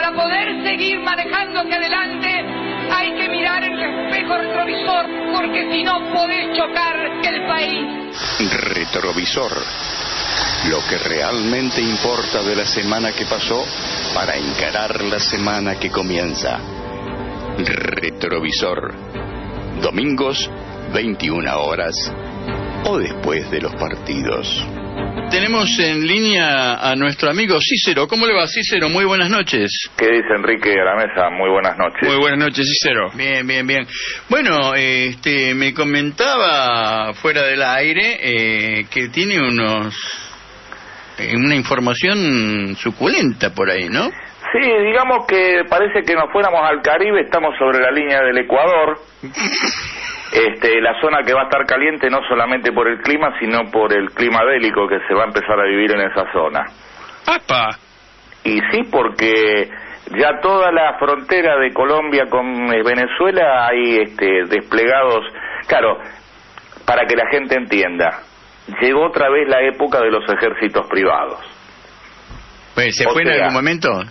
para poder seguir manejando hacia adelante hay que mirar en el espejo retrovisor, porque si no podés chocar el país. Retrovisor. Lo que realmente importa de la semana que pasó para encarar la semana que comienza. Retrovisor. Domingos, 21 horas o después de los partidos. Tenemos en línea a nuestro amigo Cícero. ¿Cómo le va, Cícero? Muy buenas noches. ¿Qué dice Enrique a la mesa? Muy buenas noches. Muy buenas noches, Cícero. Bien, bien, bien. Bueno, me comentaba fuera del aire que tiene una información suculenta por ahí, ¿no? Sí, digamos que parece que nos fuéramos al Caribe, estamos sobre la línea del Ecuador. La zona que va a estar caliente no solamente por el clima, sino por el clima bélico que se va a empezar a vivir en esa zona. ¡Apa! Y sí, porque ya toda la frontera de Colombia con Venezuela hay desplegados. Claro, para que la gente entienda, llegó otra vez la época de los ejércitos privados. Pues, ¿se fue en algún momento?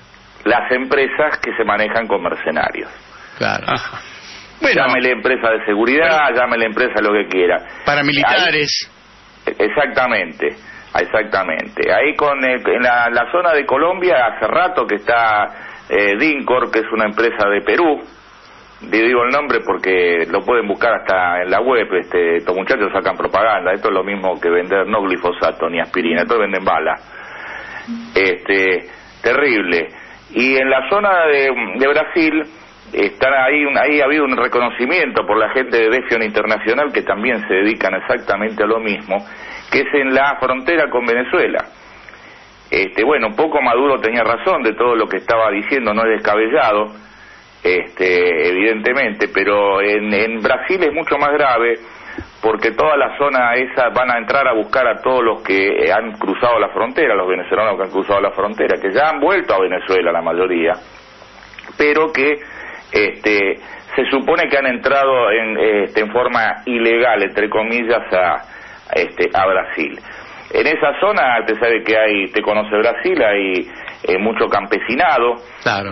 Las empresas que se manejan con mercenarios. Claro. Ajá. Bueno, llámele empresa de seguridad, llámele empresa lo que quiera. Paramilitares. Exactamente. Ahí en la zona de Colombia hace rato que está Dincor, que es una empresa de Perú. Digo el nombre porque lo pueden buscar hasta en la web. Estos muchachos sacan propaganda. Esto es lo mismo que vender no glifosato ni aspirina. Esto venden balas. Terrible. Y en la zona de Brasil están ahí ha habido un reconocimiento por la gente de Defion Internacional, que también se dedican exactamente a lo mismo, que es en la frontera con Venezuela. Un poco Maduro tenía razón de todo lo que estaba diciendo, no es descabellado, evidentemente, pero en Brasil es mucho más grave, porque toda la zona esa van a entrar a buscar a todos los que han cruzado la frontera, los venezolanos que han cruzado la frontera, que ya han vuelto a Venezuela la mayoría, pero que se supone que han entrado en forma ilegal, entre comillas, a Brasil. En esa zona, usted sabe que te conoce Brasil, hay mucho campesinado. Claro.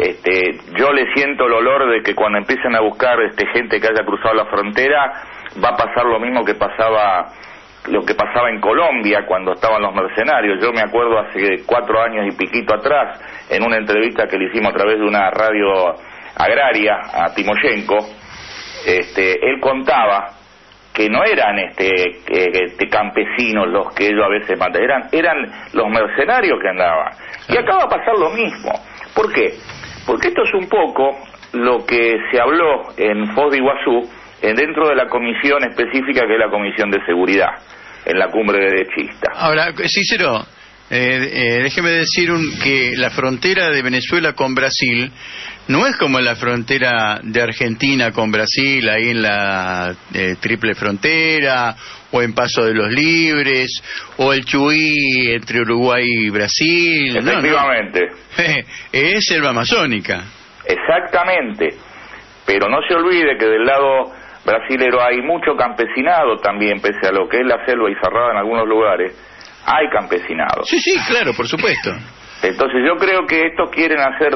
Yo le siento el olor de que cuando empiecen a buscar gente que haya cruzado la frontera, va a pasar lo mismo que pasaba en Colombia cuando estaban los mercenarios. Yo me acuerdo hace 4 años y piquito atrás, en una entrevista que le hicimos a través de una radio agraria a Timoshenko, él contaba que no eran campesinos los que ellos a veces matan, eran los mercenarios que andaban. Y acá va a pasar lo mismo. ¿Por qué? Porque esto es un poco lo que se habló en Foz de Iguazú, dentro de la comisión específica que es la Comisión de Seguridad, en la cumbre derechista. Ahora, Cícero, déjeme decir que la frontera de Venezuela con Brasil no es como la frontera de Argentina con Brasil, ahí en la triple frontera, o en Paso de los Libres, o el Chuy entre Uruguay y Brasil. Efectivamente. No. Es selva amazónica. Exactamente. Pero no se olvide que del lado brasilero hay mucho campesinado también, pese a lo que es la selva y cerrada en algunos lugares, hay campesinado. Sí, claro, por supuesto. Entonces yo creo que estos quieren hacer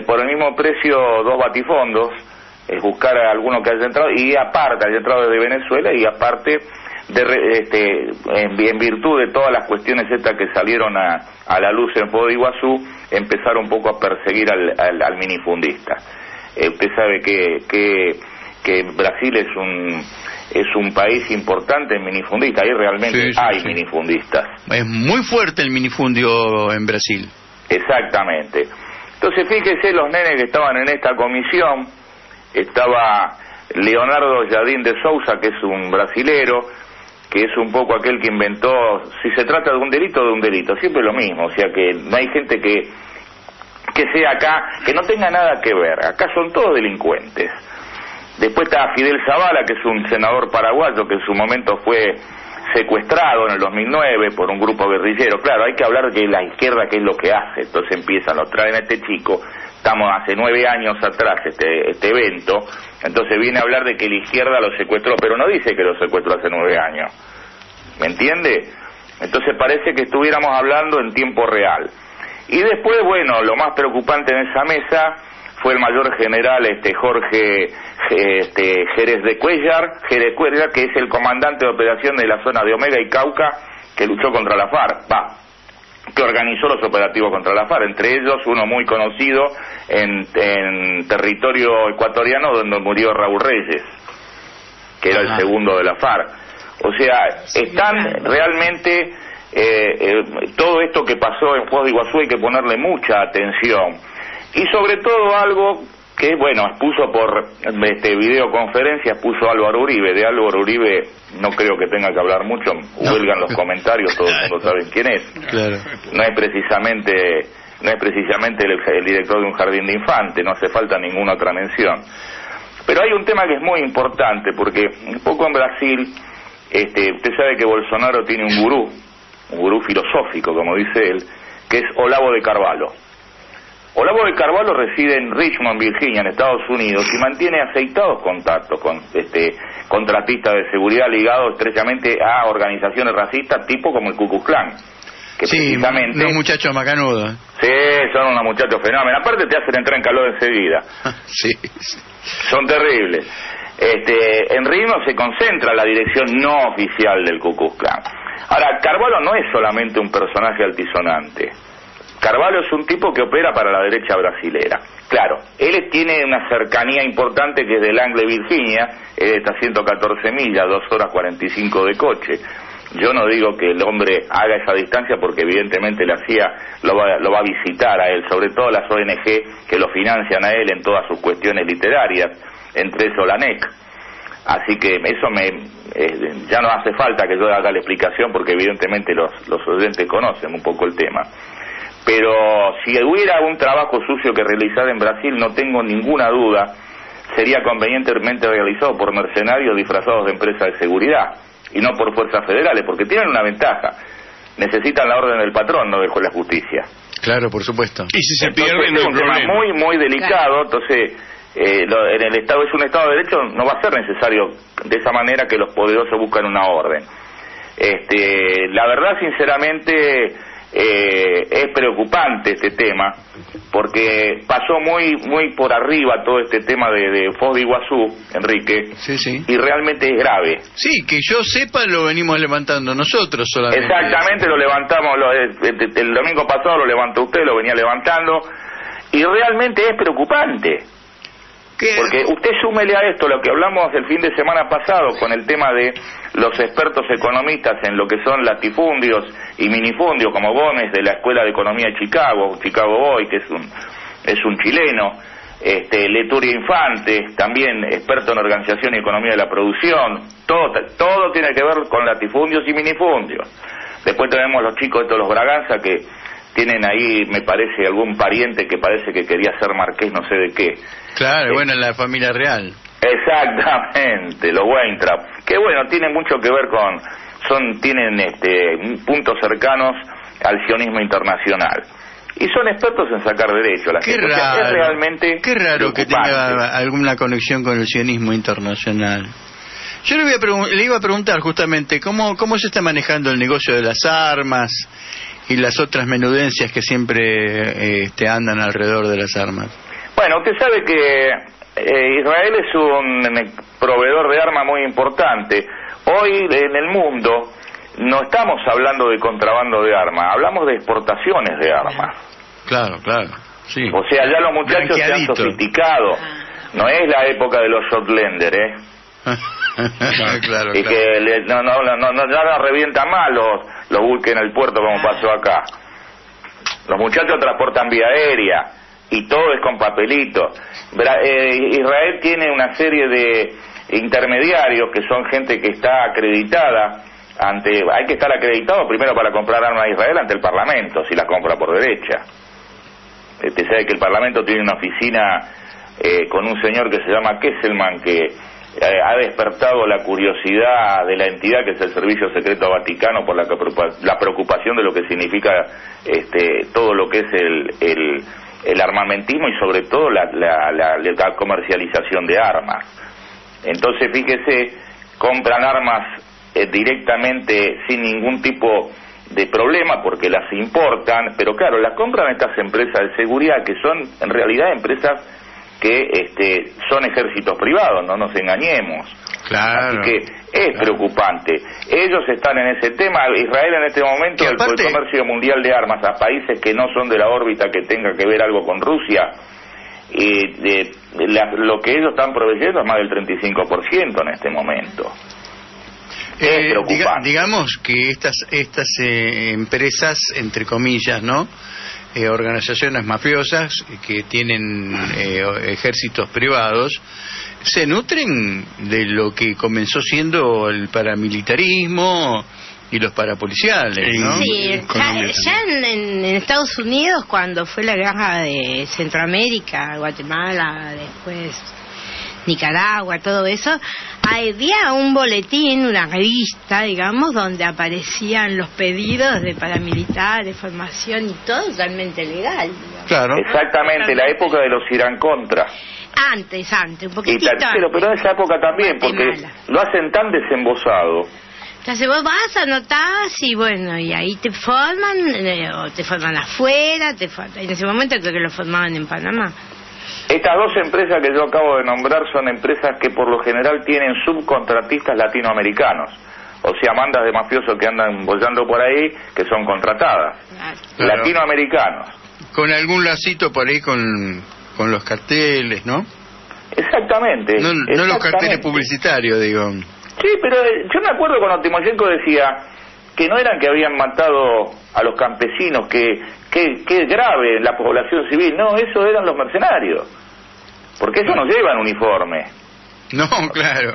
por el mismo precio 2 batifondos, buscar a alguno que haya entrado, y aparte haya entrado desde Venezuela, y aparte en virtud de todas las cuestiones estas que salieron a la luz en Foz de Iguazú, empezar un poco a perseguir al minifundista. Usted sabe que Brasil es un país importante en minifundistas, ahí realmente hay minifundistas. Es muy fuerte el minifundio en Brasil. Exactamente. Entonces fíjese los nenes que estaban en esta comisión. Estaba Leonardo Jardim de Souza, que es un brasilero, que es un poco aquel que inventó, si se trata de un delito, siempre lo mismo, o sea que no hay gente que sea acá, que no tenga nada que ver, acá son todos delincuentes. Después está Fidel Zavala, que es un senador paraguayo que en su momento fue secuestrado en el 2009 por un grupo guerrillero. Claro, hay que hablar de la izquierda, qué es lo que hace. Entonces lo traen a este chico, estamos hace 9 años atrás este evento, entonces viene a hablar de que la izquierda lo secuestró, pero no dice que lo secuestró hace 9 años. ¿Me entiende? Entonces parece que estuviéramos hablando en tiempo real. Y después, bueno, lo más preocupante en esa mesa fue el mayor general Jorge Jerez Cuellar, que es el comandante de operación de la zona de Omega y Cauca, que luchó contra la FARC, que organizó los operativos contra la FARC, entre ellos uno muy conocido en territorio ecuatoriano, donde murió Raúl Reyes, que era el segundo de la FARC. O sea, están realmente todo esto que pasó en Foz de Iguazú hay que ponerle mucha atención, y sobre todo algo que, bueno, expuso por videoconferencia, expuso Álvaro Uribe. De Álvaro Uribe no creo que tenga que hablar mucho, huelgan los comentarios, todo el mundo sabe quién es. Claro. No es precisamente el director de un jardín de infantes, no hace falta ninguna otra mención. Pero hay un tema que es muy importante, porque un poco en Brasil, usted sabe que Bolsonaro tiene un gurú filosófico, como dice él, que es Olavo de Carvalho. Olavo de Carvalho reside en Richmond, Virginia, en Estados Unidos, y mantiene aceitados contactos con contratistas de seguridad ligados estrechamente a organizaciones racistas, tipo como el Ku Klux Klan. Que sí, precisamente, unos muchachos macanudos. Sí, son unos muchachos fenómenos. Aparte te hacen entrar en calor enseguida. Sí. Son terribles. En Richmond se concentra la dirección no oficial del Ku Klux Klan. Ahora, Carvalho no es solamente un personaje altisonante. Carvalho es un tipo que opera para la derecha brasilera. Claro, él tiene una cercanía importante que es de Langley, Virginia. Él está a 114 millas, 2 horas 45 de coche. Yo no digo que el hombre haga esa distancia, porque evidentemente la CIA lo va a visitar a él, sobre todo las ONG que lo financian a él en todas sus cuestiones literarias, entre eso la NEC. Así que eso ya no hace falta que yo haga la explicación, porque evidentemente los oyentes conocen un poco el tema. Pero si hubiera un trabajo sucio que realizar en Brasil, no tengo ninguna duda, sería convenientemente realizado por mercenarios disfrazados de empresas de seguridad, y no por fuerzas federales, porque tienen una ventaja: necesitan la orden del patrón, no de la justicia. Claro, por supuesto. Y si se pierde, no hay problema. Es un tema muy, muy delicado. Entonces, en el Estado, es un Estado de Derecho, no va a ser necesario de esa manera que los poderosos buscan una orden. La verdad, sinceramente, es preocupante este tema, porque pasó muy por arriba todo este tema de Foz de Iguazú, Enrique. Sí. Y realmente es grave. Sí, que yo sepa, lo venimos levantando nosotros solamente. Exactamente, lo levantamos el domingo pasado, lo levantó usted, lo venía levantando, y realmente es preocupante. Porque usted súmele a esto lo que hablamos el fin de semana pasado con el tema de los expertos economistas en lo que son latifundios y minifundios, como Gómez de la Escuela de Economía de Chicago Boy, que es un chileno, Leturia Infante, también experto en organización y economía de la producción. Todo tiene que ver con latifundios y minifundios. Después tenemos los chicos estos, los Braganza, que tienen ahí, me parece, algún pariente que parece que quería ser marqués no sé de qué. Claro, bueno, la familia real. Exactamente, los Weintraub, que bueno, tienen mucho que ver tienen puntos cercanos al sionismo internacional. Y son expertos en sacar derecho a la gente. Raro, es realmente qué raro que tenga alguna conexión con el sionismo internacional. Yo le iba a preguntar justamente cómo se está manejando el negocio de las armas y las otras menudencias que siempre andan alrededor de las armas. Bueno, usted sabe que Israel es un proveedor de armas muy importante. Hoy en el mundo no estamos hablando de contrabando de armas, hablamos de exportaciones de armas. Claro, sí. O sea, ya los muchachos se han sofisticado. No es la época de los Shortlander, claro. Y que ya no revientan más los buques en el puerto como pasó acá. Los muchachos transportan vía aérea y todo es con papelito. Israel tiene una serie de intermediarios que son gente que está acreditada hay que estar acreditado primero para comprar armas a Israel ante el Parlamento, si la compra por derecha. Usted sabe que el Parlamento tiene una oficina con un señor que se llama Kesselman, que ha despertado la curiosidad de la entidad, que es el Servicio Secreto Vaticano, por la preocupación de lo que significa todo lo que es el armamentismo y sobre todo la comercialización de armas. Entonces, fíjese, compran armas directamente sin ningún tipo de problema porque las importan, pero claro, las compran estas empresas de seguridad que son en realidad empresas que son ejércitos privados, no nos engañemos. Claro. Así que es preocupante. Ellos están en ese tema. Israel en este momento, aparte, el comercio mundial de armas a países que no son de la órbita que tenga que ver algo con Rusia, lo que ellos están proveyendo es más del 35% en este momento. Es preocupante. Digamos que estas empresas, entre comillas, ¿no? Organizaciones mafiosas que tienen ejércitos privados, se nutren de lo que comenzó siendo el paramilitarismo y los parapoliciales, ¿no? Sí, ya en Estados Unidos, cuando fue la guerra de Centroamérica, Guatemala, después Nicaragua, todo eso, había un boletín, una revista, digamos, donde aparecían los pedidos de paramilitares, formación y todo totalmente legal, digamos. Claro. Exactamente, la época de los Irán Contra. Antes, un poquitito antes. Pero en esa época también, porque lo hacen tan desembosado. Entonces vos vas, anotás y bueno, y ahí te forman, o te forman afuera, en ese momento creo que lo formaban en Panamá. Estas dos empresas que yo acabo de nombrar son empresas que por lo general tienen subcontratistas latinoamericanos, o sea, bandas de mafiosos que andan bollando por ahí, que son contratadas, claro. Latinoamericanos. Con algún lacito por ahí con los carteles, ¿no? Exactamente. No los carteles publicitarios, digo. Sí, pero yo me acuerdo cuando Timoshenko decía que no eran que habían matado a los campesinos, que grave la población civil, no, eso eran los mercenarios, porque eso no llevan uniforme. No, claro.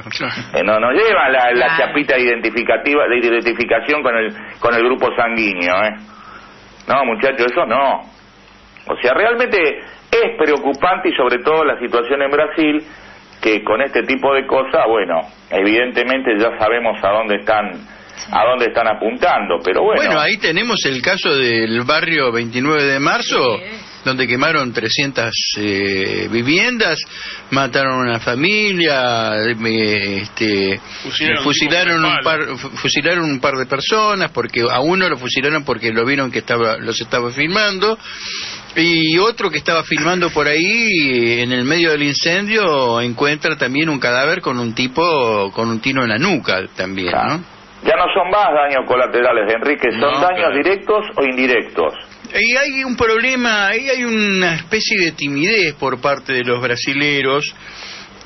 No llevan la chapita identificativa de identificación con el grupo sanguíneo, No, muchachos, eso no. O sea, realmente es preocupante, y sobre todo la situación en Brasil, que con este tipo de cosas, bueno, evidentemente ya sabemos a dónde están apuntando, pero bueno. Bueno, ahí tenemos el caso del barrio 29 de marzo, donde quemaron 300 viviendas, mataron a una familia, fusilaron un par de personas, porque a uno lo fusilaron porque lo vieron que los estaba filmando, y otro que estaba filmando por ahí, en el medio del incendio, encuentra también un cadáver con un tipo con un tiro en la nuca también, ¿no? Ya no son más daños colaterales, Enrique, son daños directos o indirectos. Y hay un problema, ahí hay una especie de timidez por parte de los brasileros,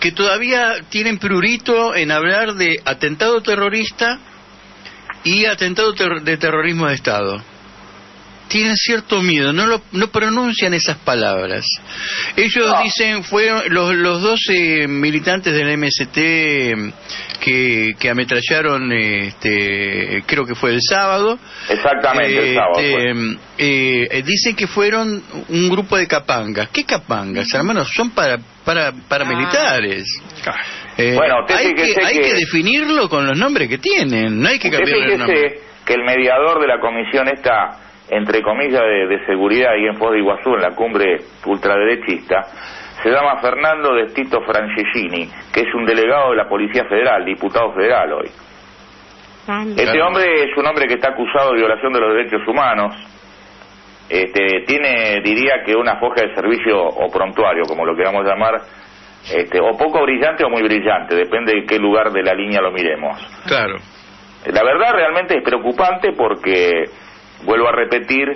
que todavía tienen prurito en hablar de atentado terrorista y atentado de terrorismo de Estado. Tienen cierto miedo, no pronuncian esas palabras. Ellos dicen, fueron los 12 militantes del MST que ametrallaron, creo que fue el sábado. Exactamente, el sábado. Dicen que fueron un grupo de capangas. ¿Qué capangas, hermanos? Son paramilitares. Bueno, hay que definirlo con los nombres que tienen, no hay que cambiar el nombre. Que el mediador de la comisión esta, entre comillas, de seguridad ahí en Foz de Iguazú, en la cumbre ultraderechista, se llama Fernando Destito Franceschini, que es un delegado de la Policía Federal, diputado federal hoy. Este hombre es un hombre que está acusado de violación de los derechos humanos. Tiene, diría que una foja de servicio o prontuario, como lo queramos llamar, o poco brillante o muy brillante, depende de qué lugar de la línea lo miremos. Claro. La verdad realmente es preocupante porque, vuelvo a repetir,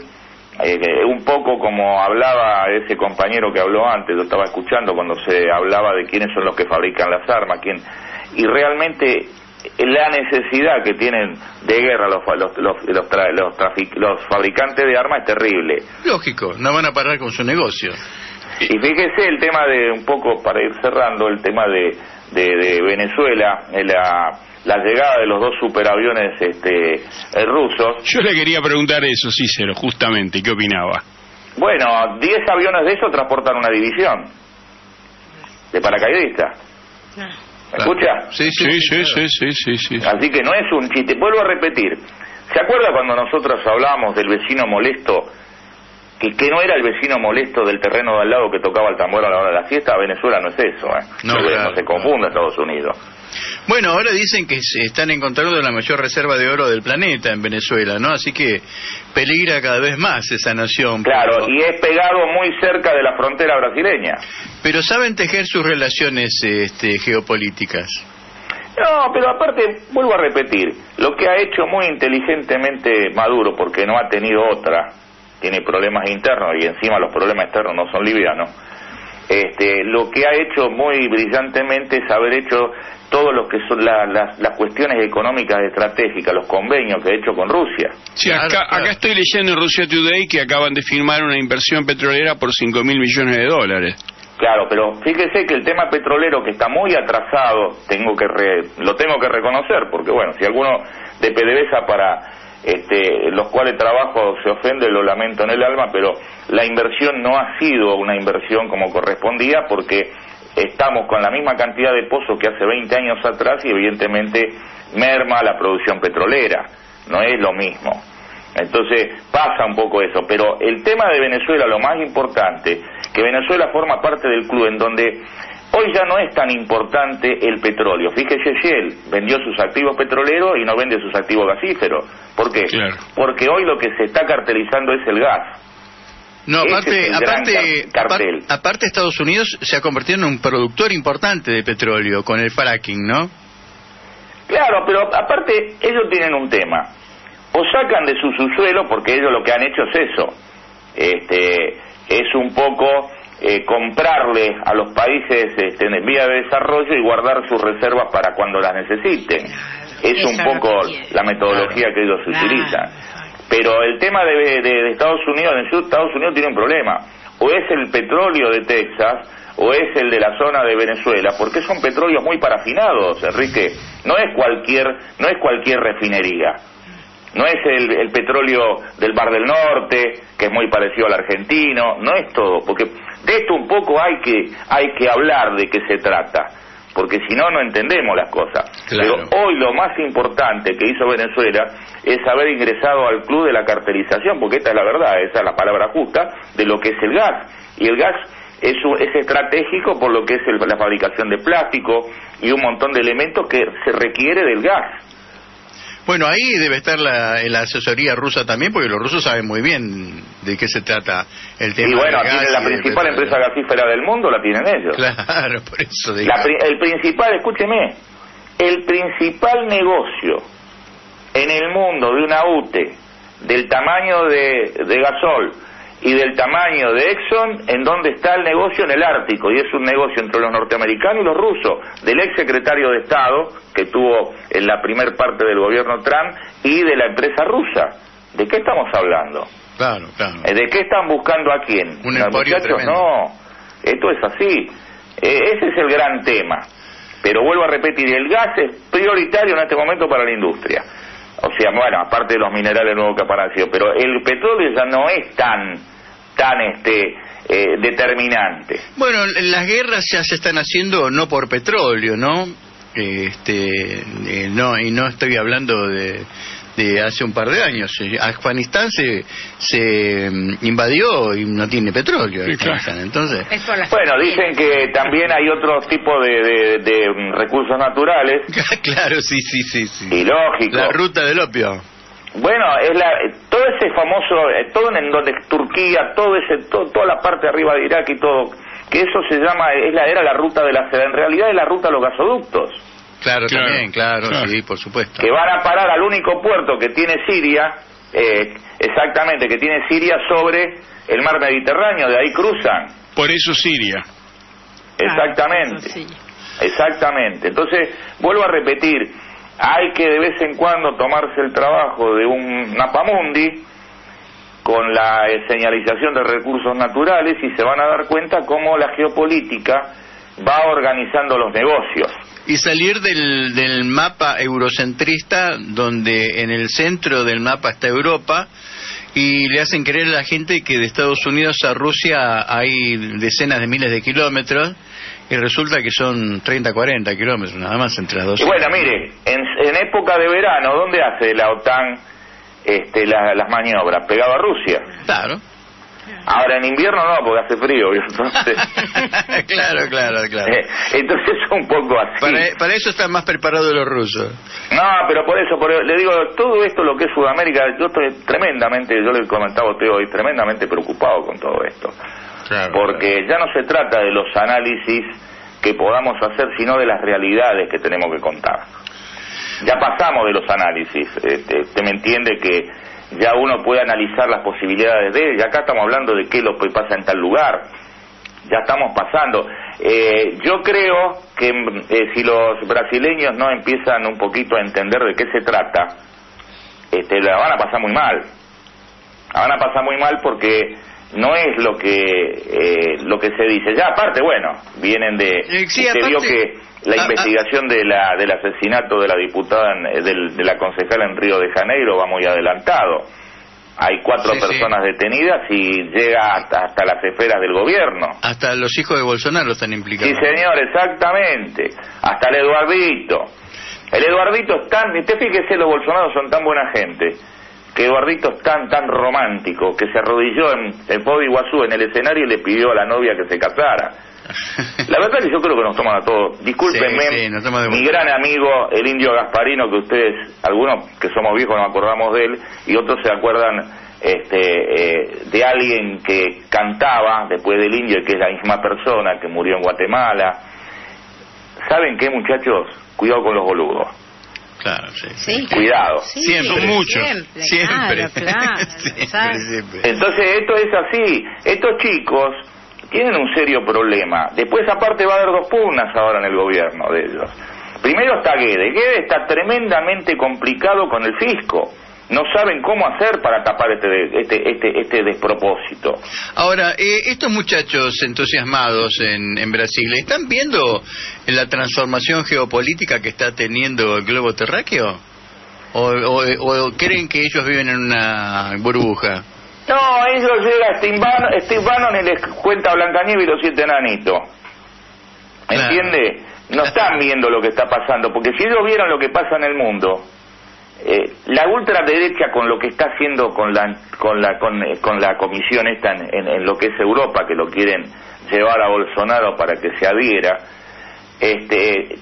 un poco como hablaba ese compañero que habló antes, yo estaba escuchando cuando se hablaba de quiénes son los que fabrican las armas, y realmente la necesidad que tienen de guerra los fabricantes de armas es terrible. Lógico, no van a parar con su negocio. Y fíjese el tema de, un poco para ir cerrando, el tema de Venezuela, la llegada de los dos superaviones rusos. Yo le quería preguntar eso, Cícero, justamente, ¿qué opinaba? Bueno, 10 aviones de esos transportan una división de paracaidistas. ¿Me escucha? Sí. Así que no es un chiste. Vuelvo a repetir. ¿Se acuerda cuando nosotros hablábamos del vecino molesto que no era el vecino molesto del terreno de al lado que tocaba el tambor a la hora de la fiesta. Venezuela no es eso, no se confunda Estados Unidos. Bueno, ahora dicen que se están encontrando la mayor reserva de oro del planeta en Venezuela, ¿no? Así que peligra cada vez más esa nación. Claro, y es pegado muy cerca de la frontera brasileña. Pero saben tejer sus relaciones geopolíticas. No, pero aparte, vuelvo a repetir, lo que ha hecho muy inteligentemente Maduro, porque no ha tenido otra, tiene problemas internos y encima los problemas externos no son livianos, lo que ha hecho muy brillantemente es haber hecho todo lo que son las cuestiones económicas estratégicas, los convenios que ha hecho con Rusia. Sí, acá estoy leyendo en Russia Today que acaban de firmar una inversión petrolera por $5.000 millones. Claro, pero fíjese que el tema petrolero, que está muy atrasado, lo tengo que reconocer, porque bueno, si alguno de PDVSA para los cuales trabajo se ofende, lo lamento en el alma, pero la inversión no ha sido una inversión como correspondía, porque estamos con la misma cantidad de pozos que hace 20 años atrás y evidentemente merma la producción petrolera, no es lo mismo. Entonces pasa un poco eso, pero el tema de Venezuela, lo más importante, que Venezuela forma parte del club en donde hoy ya no es tan importante el petróleo. Fíjese, Shell vendió sus activos petroleros y no vende sus activos gasíferos. ¿Por qué? Claro. Porque hoy lo que se está cartelizando es el gas. No, aparte Estados Unidos se ha convertido en un productor importante de petróleo con el fracking, ¿no? Claro, pero aparte ellos tienen un tema. O sacan de su subsuelo, porque ellos lo que han hecho es eso. Es un poco comprarle a los países en vía de desarrollo y guardar sus reservas para cuando las necesiten. Es un poco la metodología que ellos utilizan. Pero el tema de Estados Unidos, en el sur, Estados Unidos tiene un problema. O es el petróleo de Texas, o es el de la zona de Venezuela, porque son petróleos muy parafinados, Enrique. No es cualquier refinería. No es el petróleo del Mar del Norte, que es muy parecido al argentino, no es todo, porque de esto un poco hay que hablar de qué se trata, porque si no, no entendemos las cosas. Claro. Pero hoy lo más importante que hizo Venezuela es haber ingresado al club de la cartelización, porque esta es la verdad, esa es la palabra justa, de lo que es el gas. Y el gas es estratégico por lo que es la fabricación de plástico y un montón de elementos que se requiere del gas. Bueno, ahí debe estar la asesoría rusa también, porque los rusos saben muy bien de qué se trata el tema. Y bueno, del gas tienen la principal empresa gasífera del mundo, la tienen ellos. Claro, por eso digo. El principal negocio en el mundo de una UTE del tamaño de Gasol y del tamaño de Exxon, ¿en dónde está el negocio? En el Ártico, y es un negocio entre los norteamericanos y los rusos, del ex secretario de Estado, que tuvo en la primer parte del gobierno Trump, y de la empresa rusa. ¿De qué estamos hablando? Claro. ¿De qué están buscando a quién? Un emporio tremendo. No, esto es así. Ese es el gran tema. Pero vuelvo a repetir, el gas es prioritario en este momento para la industria. O sea, bueno, aparte de los minerales nuevos que apareció, pero el petróleo ya no es tan determinante. Bueno, las guerras ya se están haciendo no por petróleo, ¿no? No, y no estoy hablando de hace un par de años. Afganistán se invadió y no tiene petróleo. Sí, claro. Entonces, bueno, dicen que también hay otro tipo de recursos naturales. Claro, sí. Y lógico. La ruta del opio. Bueno, todo ese famoso, todo en donde Turquía, toda la parte de arriba de Irak y todo, que eso se llama, era la ruta de la seda, en realidad es la ruta de los gasoductos. Claro, también, claro, sí, por supuesto. Que van a parar al único puerto que tiene Siria, exactamente, que tiene Siria sobre el mar Mediterráneo, de ahí cruzan. Por eso Siria. Exactamente. Entonces, vuelvo a repetir, hay que de vez en cuando tomarse el trabajo de un mapamundi con la señalización de recursos naturales y se van a dar cuenta cómo la geopolítica va organizando los negocios. Y salir del mapa eurocentrista, donde en el centro del mapa está Europa, y le hacen creer a la gente que de Estados Unidos a Rusia hay decenas de miles de kilómetros, y resulta que son 30, 40 kilómetros nada más entre las dos. Y bueno, mire, en época de verano, ¿dónde hace la OTAN las maniobras? Pegado a Rusia. Claro. Ahora en invierno no, porque hace frío, entonces... Claro. Entonces es un poco así. Para eso están más preparados los rusos. No, pero por eso le digo, todo esto lo que es Sudamérica, yo estoy tremendamente, yo le comentaba a usted hoy, tremendamente preocupado con todo esto. Claro, porque ya no se trata de los análisis que podamos hacer, sino de las realidades que tenemos que contar. Ya pasamos de los análisis, usted me entiende que ya uno puede analizar las posibilidades de él, y acá estamos hablando de qué es lo que pasa en tal lugar, ya estamos pasando. Yo creo que si los brasileños no empiezan un poquito a entender de qué se trata, la van a pasar muy mal. La van a pasar muy mal porque no es lo que se dice. Ya aparte, bueno, vienen de... Sí, usted aparte, vio que la investigación del asesinato de la diputada, de la concejala en Río de Janeiro va muy adelantado. Hay 4 personas detenidas y llega hasta las esferas del gobierno. Hasta los hijos de Bolsonaro están implicados. Sí, señor, exactamente. Hasta el Eduardito. El Eduardito es tan... Usted fíjese, los Bolsonaros son tan buena gente, que Eduardito es tan romántico, que se arrodilló en Foz de Iguazú en el escenario y le pidió a la novia que se casara. La verdad que yo creo que nos toman a todos. Discúlpenme, mi gran amigo, el indio Gasparino, que ustedes, algunos que somos viejos nos acordamos de él, y otros se acuerdan de alguien que cantaba después del indio, y que es la misma persona que murió en Guatemala. ¿Saben qué, muchachos? Cuidado con los boludos. Claro, sí. Cuidado. Sí, siempre, muchos. Siempre. Siempre. Entonces esto es así. Estos chicos tienen un serio problema. Después aparte va a haber 2 pugnas ahora en el gobierno de ellos. Primero está Guedes. Guedes está tremendamente complicado con el fisco. No saben cómo hacer para tapar este despropósito. Ahora, estos muchachos entusiasmados en Brasil, ¿están viendo la transformación geopolítica que está teniendo el globo terráqueo? ¿O creen que ellos viven en una burbuja? No, ellos llega Steve Bannon y les cuenta Blancanieves y los 7 enanitos. ¿Entiende? No están viendo lo que está pasando, porque si ellos vieran lo que pasa en el mundo, la ultraderecha con lo que está haciendo con la comisión esta en lo que es Europa, que lo quieren llevar a Bolsonaro para que se adhiera,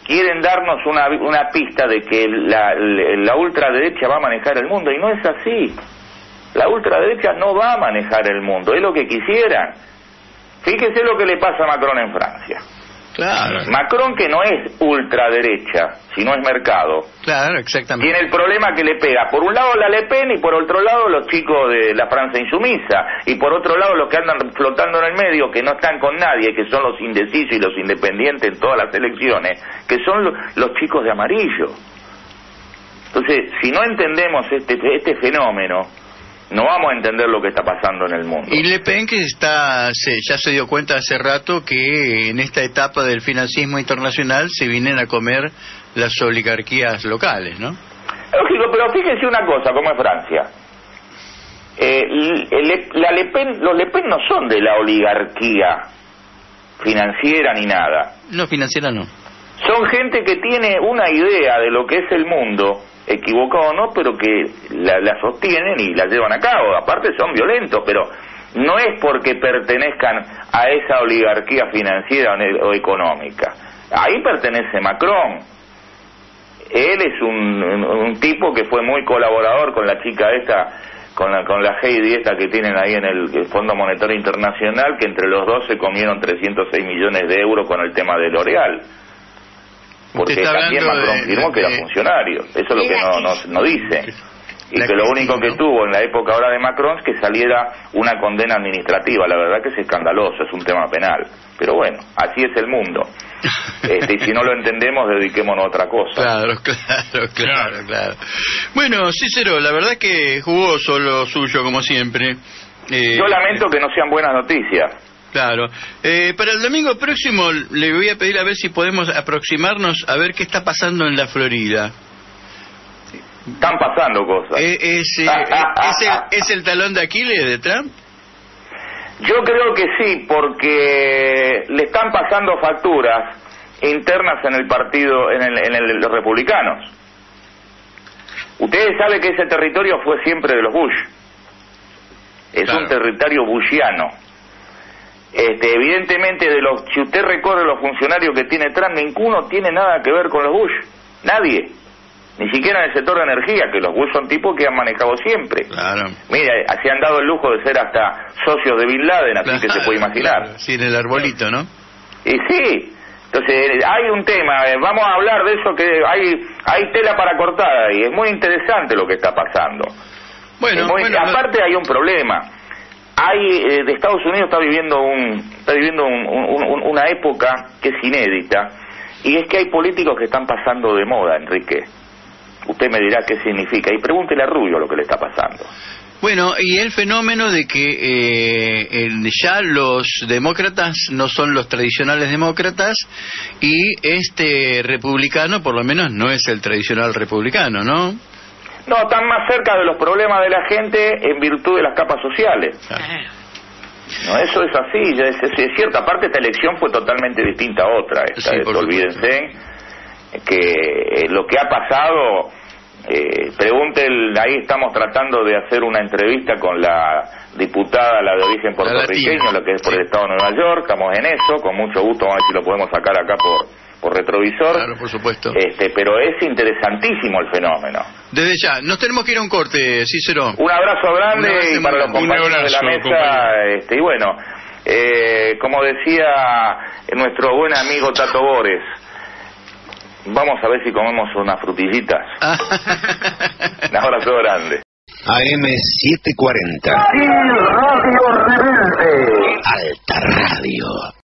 quieren darnos una pista de que la ultraderecha va a manejar el mundo, y no es así. La ultraderecha no va a manejar el mundo, es lo que quisieran. Fíjese lo que le pasa a Macron en Francia. Claro. Macron, que no es ultraderecha, sino es mercado. Claro, exactamente. Tiene el problema que le pega, por un lado la Le Pen, y por otro lado los chicos de la Francia insumisa, y por otro lado los que andan flotando en el medio, que no están con nadie, que son los indecisos y los independientes en todas las elecciones, que son los chicos de amarillo. Entonces, si no entendemos este fenómeno, no vamos a entender lo que está pasando en el mundo. Y Le Pen, que ya se dio cuenta hace rato que en esta etapa del financismo internacional se vienen a comer las oligarquías locales, ¿no? Lógico, pero fíjense una cosa, como es Francia. Los Le Pen no son de la oligarquía financiera ni nada. No, financiera no. Son gente que tiene una idea de lo que es el mundo, equivocado o no, pero que la sostienen y la llevan a cabo. Aparte son violentos, pero no es porque pertenezcan a esa oligarquía financiera o económica. Ahí pertenece Macron. Él es un tipo que fue muy colaborador con la chica esta, con la Heidi esta que tienen ahí en el Fondo Monetario Internacional, que entre los dos se comieron 306 millones de euros con el tema de L'Oreal. Porque también Macron firmó que era funcionario. Eso es lo que no dice. Y que lo único que tuvo en la época ahora de Macron es que saliera una condena administrativa. La verdad que es escandaloso, es un tema penal. Pero bueno, así es el mundo. Y si no lo entendemos, dediquémonos a otra cosa. Claro. Bueno, Cícero, la verdad que jugoso lo suyo, como siempre. Yo lamento que no sean buenas noticias. Claro. Para el domingo próximo le voy a pedir a ver si podemos aproximarnos a ver qué está pasando en la Florida. Están pasando cosas. ¿Es el talón de Aquiles de Trump? Yo creo que sí, porque le están pasando facturas internas en el partido, en los republicanos. Ustedes saben que ese territorio fue siempre de los Bush. Es un territorio bushiano. Evidentemente, si usted recorre los funcionarios que tiene Trump, ninguno tiene nada que ver con los Bush. Nadie. Ni siquiera en el sector de energía, que los Bush son tipos que han manejado siempre. Claro. Mira, se han dado el lujo de ser hasta socios de Bin Laden, así que se puede imaginar. Claro. Sí, en el arbolito, ¿no? Y sí. Entonces, hay un tema, vamos a hablar de eso, que hay tela para cortar y es muy interesante lo que está pasando. Bueno, aparte hay un problema. De Estados Unidos está viviendo una época que es inédita, y es que hay políticos que están pasando de moda, Enrique. Usted me dirá qué significa, y pregúntele a Rubio lo que le está pasando. Bueno, y el fenómeno de que ya los demócratas no son los tradicionales demócratas, y este republicano por lo menos no es el tradicional republicano, ¿no? No, están más cerca de los problemas de la gente en virtud de las capas sociales. No, eso es así, es cierto. Aparte, esta elección fue totalmente distinta a otra. Olvídense que lo que ha pasado, ahí estamos tratando de hacer una entrevista con la diputada, la de origen puertorriqueño, la que es por el estado de Nueva York. Estamos en eso, con mucho gusto, vamos a ver si lo podemos sacar acá por retrovisor. Claro, por supuesto. Pero es interesantísimo el fenómeno. Desde ya, nos tenemos que ir a un corte, Cícero. Un abrazo grande y para los compañeros de la mesa. Y bueno, como decía nuestro buen amigo Tato Bores, vamos a ver si comemos unas frutillitas. Un abrazo grande. AM740. Radio Rebelde. Alta Radio.